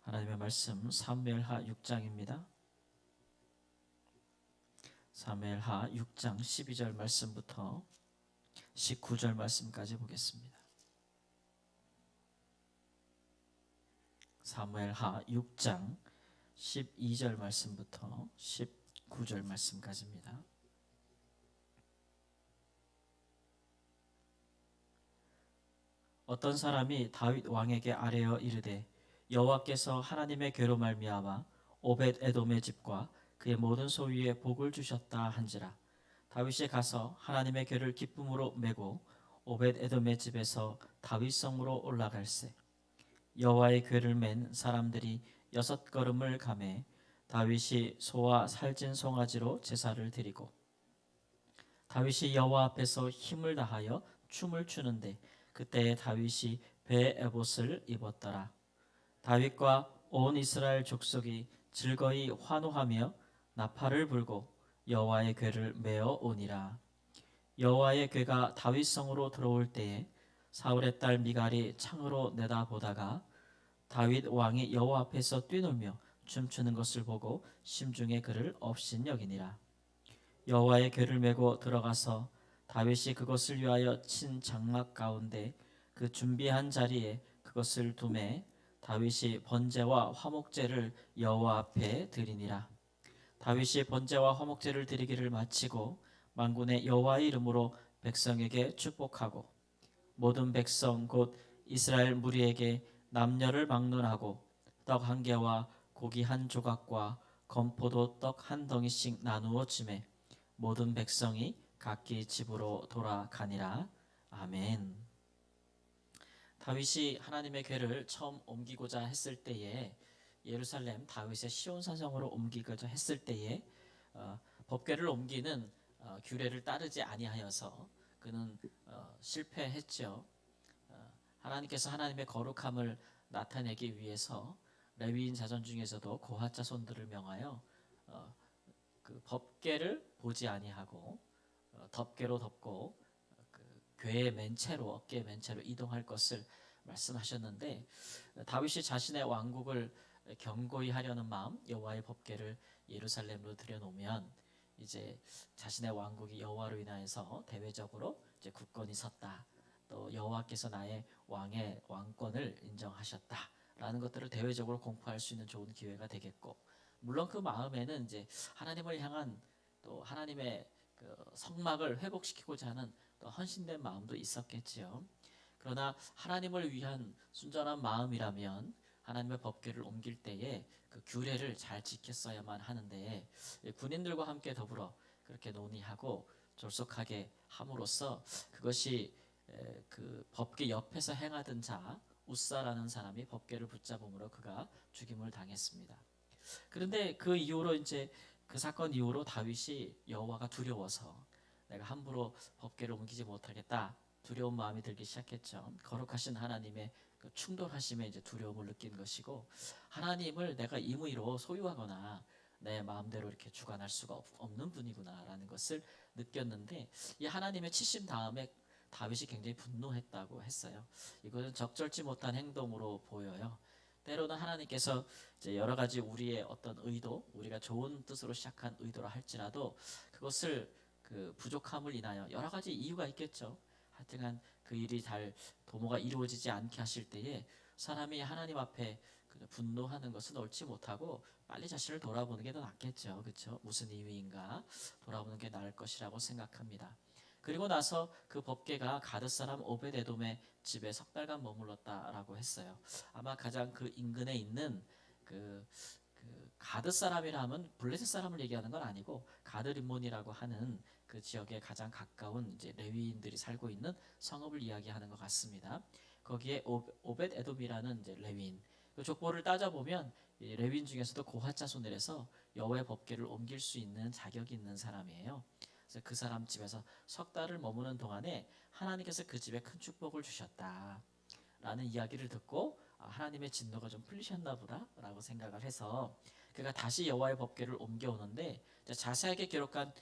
하나님의 말씀 사무엘하 6장입니다. 사무엘하 6장 12절 말씀부터 19절 말씀까지 보겠습니다. 사무엘하 6장 12절 말씀부터 19절 말씀까지입니다. 어떤 사람이 다윗 왕에게 아뢰어 이르되 여호와께서 하나님의 괴로 말미암아 오벳 에돔의 집과 그의 모든 소유에 복을 주셨다 한지라. 다윗이 가서 하나님의 괴를 기쁨으로 메고 오벳 에돔의 집에서 다윗 성으로 올라갈새 여호와의 괴를 맨 사람들이 6걸음을 가매 다윗이 소와 살찐 송아지로 제사를 드리고 다윗이 여호와 앞에서 힘을 다하여 춤을 추는데 그때에 다윗이 배 에봇을 입었더라. 다윗과 온 이스라엘 족속이 즐거이 환호하며 나팔을 불고 여호와의 궤를 메어 오니라. 여호와의 궤가 다윗 성으로 들어올 때에 사울의 딸 미갈이 창으로 내다보다가 다윗 왕이 여호와 앞에서 뛰놀며 춤추는 것을 보고 심중에 그를 업신여기니라. 여호와의 궤를 메고 들어가서 다윗이 그것을 위하여 친 장막 가운데 그 준비한 자리에 그것을 두매 다윗이 번제와 화목제를 여호와 앞에 드리니라. 다윗이 번제와 화목제를 드리기를 마치고 만군의 여호와의 이름으로 백성에게 축복하고 모든 백성 곧 이스라엘 무리에게 남녀를 막론하고 떡 한 개와 고기 한 조각과 건포도 떡 한 덩이씩 나누어 주매 모든 백성이 각기 집으로 돌아가니라. 아멘. 다윗이 하나님의 궤를 처음 옮기고자 했을 때에 예루살렘 다윗의 시온 산성으로 옮기고자 했을 때에 법궤를 옮기는 규례를 따르지 아니하여서 그는 실패했죠. 하나님께서 하나님의 거룩함을 나타내기 위해서 레위인 자손 중에서도 고핫 자손들을 명하여 그 법궤를 보지 아니하고 덮개로 덮고 그 궤의 맨 채로 어깨의 맨 채로 이동할 것을 말씀하셨는데 다윗이 자신의 왕국을 견고히 하려는 마음 여호와의 법궤를 예루살렘으로 들여놓으면 이제 자신의 왕국이 여호와로 인하여서 대외적으로 이제 굳건히 섰다. 또 여호와께서 나의 왕의 왕권을 인정하셨다라는 것들을 대외적으로 공포할 수 있는 좋은 기회가 되겠고 물론 그 마음에는 이제 하나님을 향한 또 하나님의 그 성막을 회복시키고자 하는 또 헌신된 마음도 있었겠지요. 그러나 하나님을 위한 순전한 마음이라면 하나님의 법궤를 옮길 때에 그 규례를 잘 지켰어야만 하는데 군인들과 함께 더불어 그렇게 논의하고 졸속하게 함으로써 그것이 그 법궤 옆에서 행하던 자 우사라는 사람이 법궤를 붙잡음으로 그가 죽임을 당했습니다. 그런데 그 이후로 이제 그 사건 이후로 다윗이 여호와가 두려워서 내가 함부로 법궤를 옮기지 못하겠다 두려운 마음이 들기 시작했죠. 거룩하신 하나님의 그 충돌하심에 이제 두려움을 느낀 것이고 하나님을 내가 임의로 소유하거나 내 마음대로 이렇게 주관할 수가 없는 분이구나라는 것을 느꼈는데 이 하나님의 치심 다음에 다윗이 굉장히 분노했다고 했어요. 이것은 적절치 못한 행동으로 보여요. 때로는 하나님께서 이제 여러 가지 우리의 어떤 의도, 우리가 좋은 뜻으로 시작한 의도라 할지라도 그것을 그 부족함을 인하여 여러 가지 이유가 있겠죠. 하여튼간 그 일이 잘 도모가 이루어지지 않게 하실 때에 사람이 하나님 앞에 분노하는 것은 옳지 못하고 빨리 자신을 돌아보는 게 더 낫겠죠. 그렇죠? 무슨 이유인가 돌아보는 게 나을 것이라고 생각합니다. 그리고 나서 그 법궤가 가드 사람 오벳에돔의 집에 석 달간 머물렀다라고 했어요. 아마 가장 그 인근에 있는 그 가드 사람이라 하면 블레셋 사람을 얘기하는 건 아니고 가드 림몬이라고 하는 그 지역에 가장 가까운 이제 레위인들이 살고 있는 성읍을 이야기하는 것 같습니다. 거기에 오벳 에돔이라는 이제 레위인 그 족보를 따져보면 레위인 중에서도 고핫 자손들에서 여호와의 법궤를 옮길 수 있는 자격이 있는 사람이에요. 그래서 그 사람 집에서 석 달을 머무는 동안에 하나님께서 그 집에 큰 축복을 주셨다라는 이야기를 듣고 하나님의 진노가 좀 풀리셨나 보다라고 생각을 해서 그가 다시 여호와의 법궤를 옮겨오는데 자세하게 기록한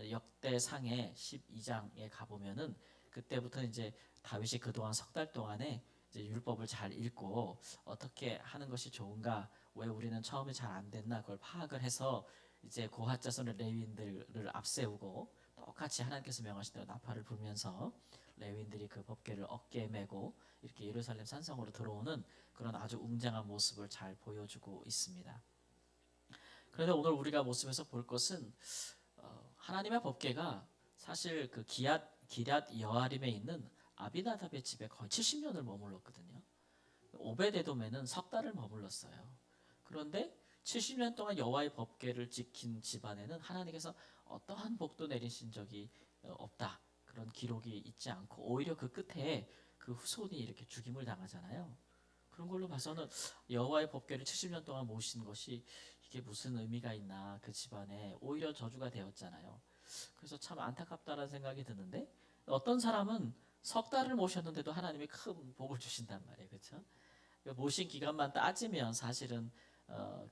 역대상의 12장에 가보면은 그때부터 이제 다윗이 그동안 석 달 동안에 이제 율법을 잘 읽고 어떻게 하는 것이 좋은가, 왜 우리는 처음에 잘 안 됐나 그걸 파악을 해서 이제 고핫 자손의 레위인들을 앞세우고 똑같이 하나님께서 명하신 대로 나팔을 불면서 레위인들이 그 법궤를 어깨에 메고 이렇게 예루살렘 산성으로 들어오는 그런 아주 웅장한 모습을 잘 보여주고 있습니다. 그런데 오늘 우리가 모습에서 볼 것은 하나님의 법궤가 사실 그 기럇 여아림에 있는 아비나답의 집에 거의 70년을 머물렀거든요. 오베데돔에는 석 달을 머물렀어요. 그런데 70년 동안 여호와의 법궤를 지킨 집안에는 하나님께서 어떠한 복도 내리신 적이 없다. 그런 기록이 있지 않고 오히려 그 끝에 그 후손이 이렇게 죽임을 당하잖아요. 그런 걸로 봐서는 여호와의 법궤를 70년 동안 모신 것이 이게 무슨 의미가 있나, 그 집안에 오히려 저주가 되었잖아요. 그래서 참 안타깝다라는 생각이 드는데, 어떤 사람은 석 달을 모셨는데도 하나님이 큰 복을 주신단 말이에요. 그렇죠? 모신 기간만 따지면 사실은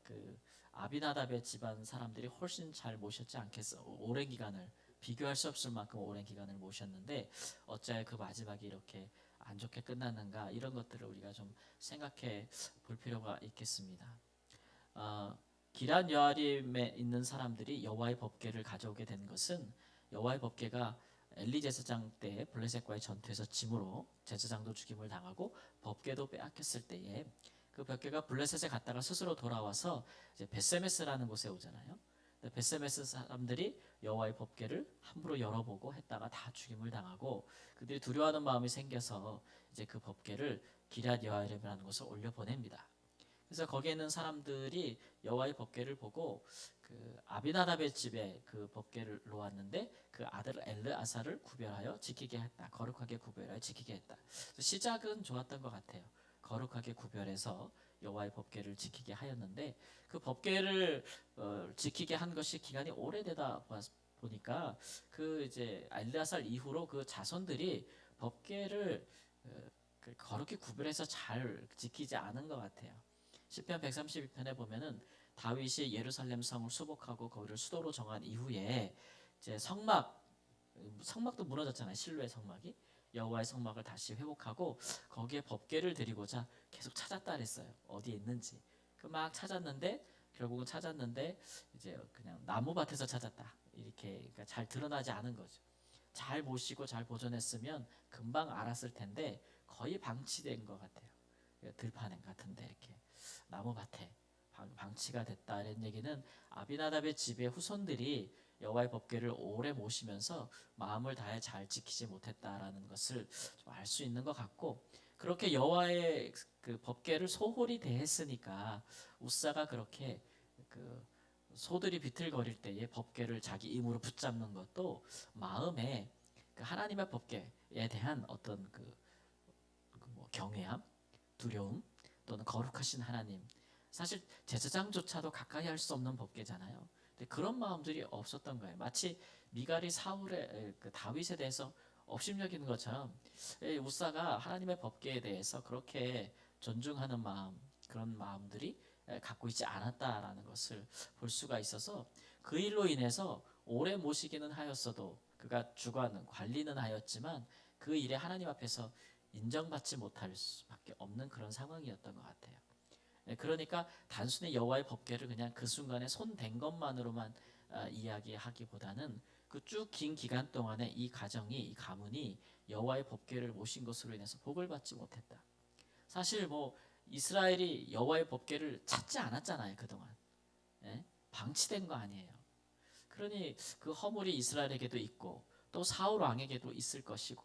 그 아비나답의 집안 사람들이 훨씬 잘 모셨지 않겠어. 오랜 기간을 비교할 수 없을 만큼 오랜 기간을 모셨는데 어찌하여 그 마지막이 이렇게 안 좋게 끝났는가, 이런 것들을 우리가 좀 생각해 볼 필요가 있겠습니다. 기럇 여아림에 있는 사람들이 여호와의 법궤를 가져오게 된 것은, 여호와의 법궤가 엘리 제사장 때 블레셋과의 전투에서 짐으로 제사장도 죽임을 당하고 법궤도 빼앗겼을 때에 그 법궤가 블레셋에 갔다가 스스로 돌아와서 이제 베세메스라는 곳에 오잖아요. 베세메스 사람들이 여호와의 법궤를 함부로 열어보고 했다가 다 죽임을 당하고 그들이 두려워하는 마음이 생겨서 이제 그 법궤를 기럇 여아림이라는 곳에 올려 보냅니다. 그래서 거기에 있는 사람들이 여호와의 법궤를 보고 그 아비나답의 집에 그 법궤를 놓았는데 그 아들 엘르아사를 구별하여 지키게 했다. 거룩하게 구별하여 지키게 했다. 시작은 좋았던 것 같아요. 거룩하게 구별해서 여호와의 법궤를 지키게 하였는데 그 법궤를 지키게 한 것이 기간이 오래되다 보니까 그 이제 엘르아사 이후로 그 자손들이 법궤를 거룩히 구별해서 잘 지키지 않은 것 같아요. 시편 132편에 보면은 다윗이 예루살렘 성을 수복하고 거기를 수도로 정한 이후에 이제 성막도 무너졌잖아요. 실로의 성막이 여호와의 성막을 다시 회복하고 거기에 법궤를 드리고자 계속 찾았다 그랬어요. 어디에 있는지. 그 막 찾았는데 결국은 찾았는데 이제 그냥 나무밭에서 찾았다. 이렇게 그러니까 잘 드러나지 않은 거죠. 잘 모시고 잘 보존했으면 금방 알았을 텐데 거의 방치된 것 같아요. 들판 같은데 이렇게 나무밭에 방치가 됐다. 이런 얘기는 아비나답의 집의 후손들이 여호와의 법궤를 오래 모시면서 마음을 다해 잘 지키지 못했다라는 것을 좀 알 수 있는 것 같고, 그렇게 여호와의 그 법궤를 소홀히 대했으니까 우사가 그렇게 그 소들이 비틀거릴 때에 법궤를 자기 입으로 붙잡는 것도 마음에 그 하나님의 법궤에 대한 어떤 뭐 경외함, 두려움, 또는 거룩하신 하나님, 사실 제사장조차도 가까이 할 수 없는 법궤잖아요. 근데 그런 마음들이 없었던 거예요. 마치 미갈이 사울의 그 다윗에 대해서 업심여기는 것처럼 우사가 하나님의 법궤에 대해서 그렇게 존중하는 마음, 그런 마음들이 갖고 있지 않았다라는 것을 볼 수가 있어서 그 일로 인해서 오래 모시기는 하였어도 그가 주관 관리는 하였지만 그 일에 하나님 앞에서 인정받지 못할 수밖에 없는 그런 상황이었던 것 같아요. 그러니까 단순히 여호와의 법궤를 그냥 그 순간에 손 댄 것만으로만 이야기하기보다는 그 쭉 긴 기간 동안에 이 가정이, 이 가문이 여호와의 법궤를 모신 것으로 인해서 복을 받지 못했다. 사실 뭐 이스라엘이 여호와의 법궤를 찾지 않았잖아요, 그동안. 예? 방치된 거 아니에요. 그러니 그 허물이 이스라엘에게도 있고 또 사울 왕에게도 있을 것이고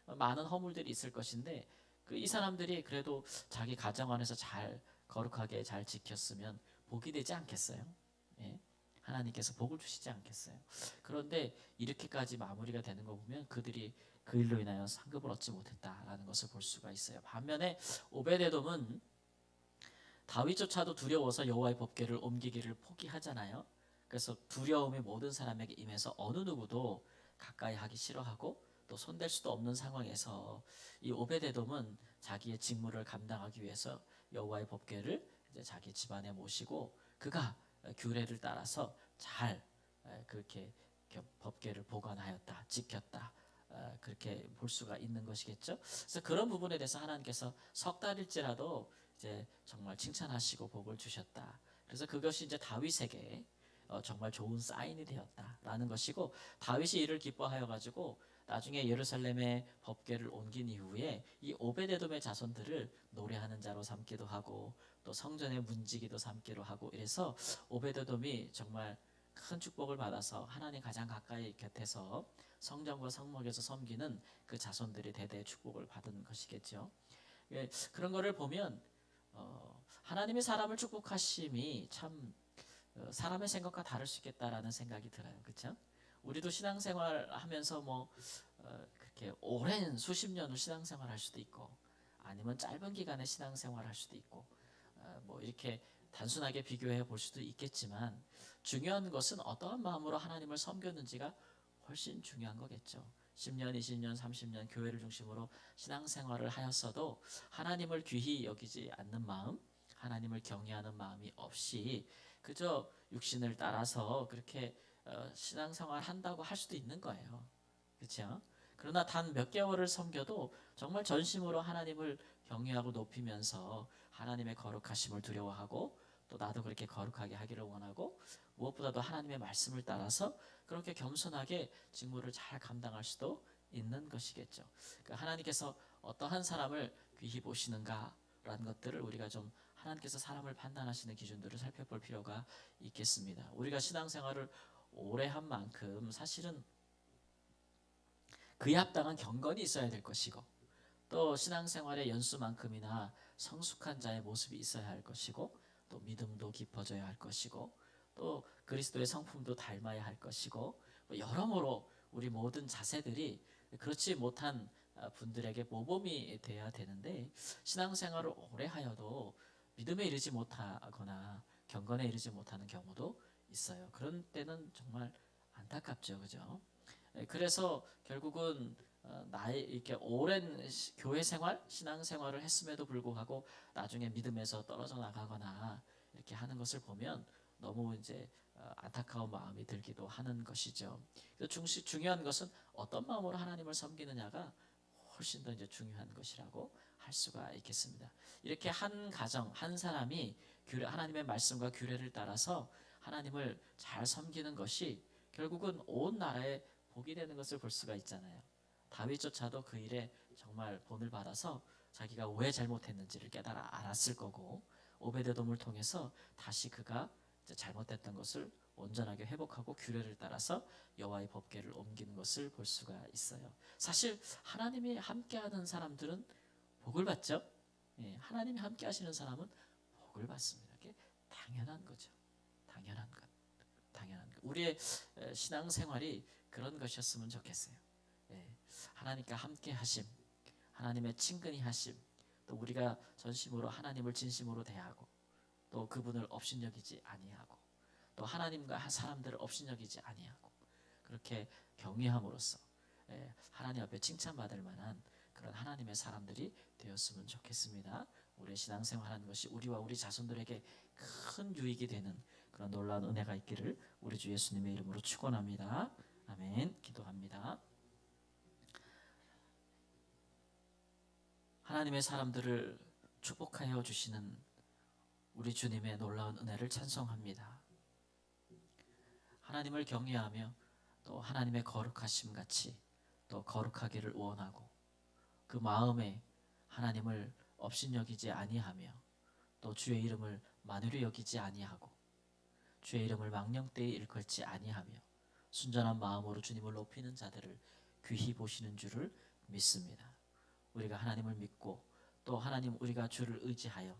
많은 허물들이 있을 것인데 이 사람들이 그래도 자기 가정 안에서 잘 거룩하게 잘 지켰으면 복이 되지 않겠어요? 예? 하나님께서 복을 주시지 않겠어요? 그런데 이렇게까지 마무리가 되는 거 보면 그들이 그 일로 인하여 상급을 얻지 못했다라는 것을 볼 수가 있어요. 반면에 오베데돔은 다윗조차도 두려워서 여호와의 법궤를 옮기기를 포기하잖아요. 그래서 두려움이 모든 사람에게 임해서 어느 누구도 가까이 하기 싫어하고 또 손댈 수도 없는 상황에서 이 오베데돔은 자기의 직무를 감당하기 위해서 여호와의 법궤를 이제 자기 집안에 모시고 그가 규례를 따라서 잘 그렇게 법궤를 보관하였다, 지켰다. 그렇게 볼 수가 있는 것이겠죠. 그래서 그런 부분에 대해서 하나님께서 석 달일지라도 이제 정말 칭찬하시고 복을 주셨다. 그래서 그것이 이제 다윗에게 정말 좋은 사인이 되었다라는 것이고, 다윗이 이를 기뻐하여 가지고 나중에 예루살렘에 법궤를 옮긴 이후에 이 오베데돔의 자손들을 노래하는 자로 삼기도 하고 또 성전의 문지기도 삼기로 하고, 이래서 오베데돔이 정말 큰 축복을 받아서 하나님 가장 가까이 곁에서 성전과 성막에서 섬기는 그 자손들이 대대 축복을 받은 것이겠죠. 예, 그런 거를 보면 하나님의 사람을 축복하심이 참 사람의 생각과 다를 수 있겠다라는 생각이 들어요. 그렇죠? 우리도 신앙생활 하면서 뭐 그렇게 오랜 수십 년을 신앙생활 할 수도 있고, 아니면 짧은 기간에 신앙생활 할 수도 있고, 뭐 이렇게 단순하게 비교해 볼 수도 있겠지만, 중요한 것은 어떠한 마음으로 하나님을 섬겼는지가 훨씬 중요한 거겠죠. 10년, 20년, 30년 교회를 중심으로 신앙생활을 하였어도 하나님을 귀히 여기지 않는 마음, 하나님을 경외하는 마음이 없이 그저 육신을 따라서 그렇게 신앙생활 한다고 할 수도 있는 거예요. 그렇죠? 그러나 단 몇 개월을 섬겨도 정말 전심으로 하나님을 경외하고 높이면서 하나님의 거룩하심을 두려워하고, 또 나도 그렇게 거룩하게 하기를 원하고, 무엇보다도 하나님의 말씀을 따라서 그렇게 겸손하게 직무를 잘 감당할 수도 있는 것이겠죠. 그러니까 하나님께서 어떠한 사람을 귀히 보시는가라는 것들을 우리가 좀, 하나님께서 사람을 판단하시는 기준들을 살펴볼 필요가 있겠습니다. 우리가 신앙생활을 오래 한 만큼 사실은 그에 합당한 경건이 있어야 될 것이고, 또 신앙생활의 연수만큼이나 성숙한 자의 모습이 있어야 할 것이고, 또 믿음도 깊어져야 할 것이고, 또 그리스도의 성품도 닮아야 할 것이고, 여러모로 우리 모든 자세들이 그렇지 못한 분들에게 모범이 돼야 되는데, 신앙생활을 오래 하여도 믿음에 이르지 못하거나 경건에 이르지 못하는 경우도 있어요. 그런 때는 정말 안타깝죠, 그죠? 그래서 결국은 나의 이렇게 오랜 교회 생활, 신앙 생활을 했음에도 불구하고 나중에 믿음에서 떨어져 나가거나 이렇게 하는 것을 보면 너무 이제 안타까운 마음이 들기도 하는 것이죠. 그래서 중요한 것은 어떤 마음으로 하나님을 섬기느냐가 훨씬 더 이제 중요한 것이라고 할 수가 있겠습니다. 이렇게 한 가정, 한 사람이 하나님의 말씀과 규례를 따라서 하나님을 잘 섬기는 것이 결국은 온 나라에 복이 되는 것을 볼 수가 있잖아요. 다윗조차도 그 일에 정말 본을 받아서 자기가 왜 잘못했는지를 깨달아 알았을 거고, 오베데돔을 통해서 다시 그가 잘못했던 것을 온전하게 회복하고 규례를 따라서 여호와의 법궤를 옮기는 것을 볼 수가 있어요. 사실 하나님이 함께하는 사람들은 복을 받죠. 예, 하나님이 함께하시는 사람은 복을 받습니다. 이게 당연한 거죠. 당연한 것. 당연한 것. 우리의 신앙생활이 그런 것이었으면 좋겠어요. 예, 하나님과 함께 하심, 하나님의 친근히 하심, 또 우리가 전심으로 하나님을 진심으로 대하고, 또 그분을 업신여기지 아니하고, 또 하나님과 사람들을 업신여기지 아니하고, 그렇게 경외함으로써 하나님 앞에 칭찬받을 만한 그런 하나님의 사람들이 되었으면 좋겠습니다. 우리의 신앙생활하는 것이 우리와 우리 자손들에게 큰 유익이 되는 그런 놀라운 은혜가 있기를 우리 주 예수님의 이름으로 축원합니다. 아멘. 기도합니다. 하나님의 사람들을 축복하여 주시는 우리 주님의 놀라운 은혜를 찬송합니다. 하나님을 경외하며 또 하나님의 거룩하심 같이 또 거룩하기를 원하고, 그 마음에 하나님을 업신여기지 아니하며 또 주의 이름을 만유리 여기지 아니하고 주의 이름을 망령되이 일컬지 아니하며 순전한 마음으로 주님을 높이는 자들을 귀히 보시는 줄을 믿습니다. 우리가 하나님을 믿고 또 하나님 우리가 주를 의지하여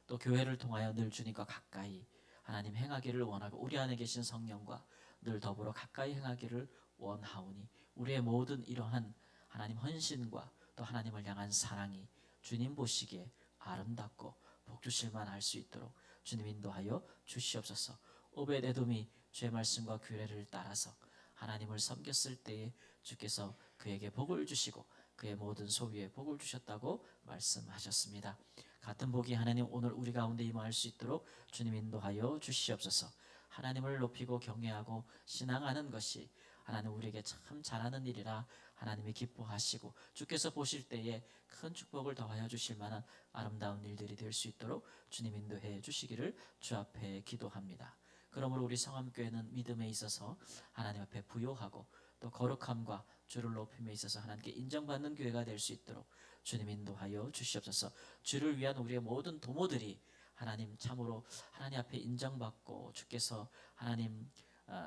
또 교회를 통하여 늘 주님과 가까이 하나님 행하기를 원하고, 우리 안에 계신 성령과 늘 더불어 가까이 행하기를 원하오니 우리의 모든 이러한 하나님 헌신과 또 하나님을 향한 사랑이 주님 보시기에 아름답고 복주실만 할 수 있도록 주님 인도하여 주시옵소서. 오베데돔이 주의 말씀과 규례를 따라서 하나님을 섬겼을 때에 주께서 그에게 복을 주시고 그의 모든 소유에 복을 주셨다고 말씀하셨습니다. 같은 복이 하나님 오늘 우리 가운데 임할 수 있도록 주님 인도하여 주시옵소서. 하나님을 높이고 경외하고 신앙하는 것이 하나님 우리에게 참 잘하는 일이라 하나님이 기뻐하시고 주께서 보실 때에 큰 축복을 더하여 주실 만한 아름다운 일들이 될 수 있도록 주님 인도해 주시기를 주 앞에 기도합니다. 그러므로 우리 성함교회는 믿음에 있어서 하나님 앞에 부요하고 또 거룩함과 주를 높임에 있어서 하나님께 인정받는 교회가 될 수 있도록 주님 인도하여 주시옵소서. 주를 위한 우리의 모든 도모들이 하나님 참으로 하나님 앞에 인정받고 주께서 하나님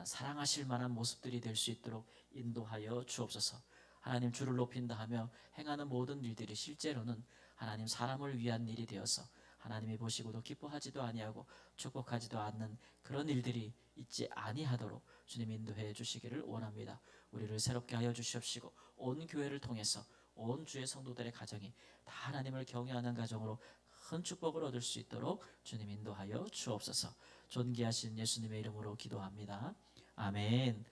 사랑하실 만한 모습들이 될 수 있도록 인도하여 주옵소서. 하나님 주를 높인다 하며 행하는 모든 일들이 실제로는 하나님 사람을 위한 일이 되어서 하나님이 보시고도 기뻐하지도 아니하고 축복하지도 않는 그런 일들이 있지 아니하도록 주님 인도해 주시기를 원합니다. 우리를 새롭게 하여 주시옵시고 온 교회를 통해서 온 주의 성도들의 가정이 다 하나님을 경외하는 가정으로 큰 축복을 얻을 수 있도록 주님 인도하여 주옵소서. 존귀하신 예수님의 이름으로 기도합니다. 아멘.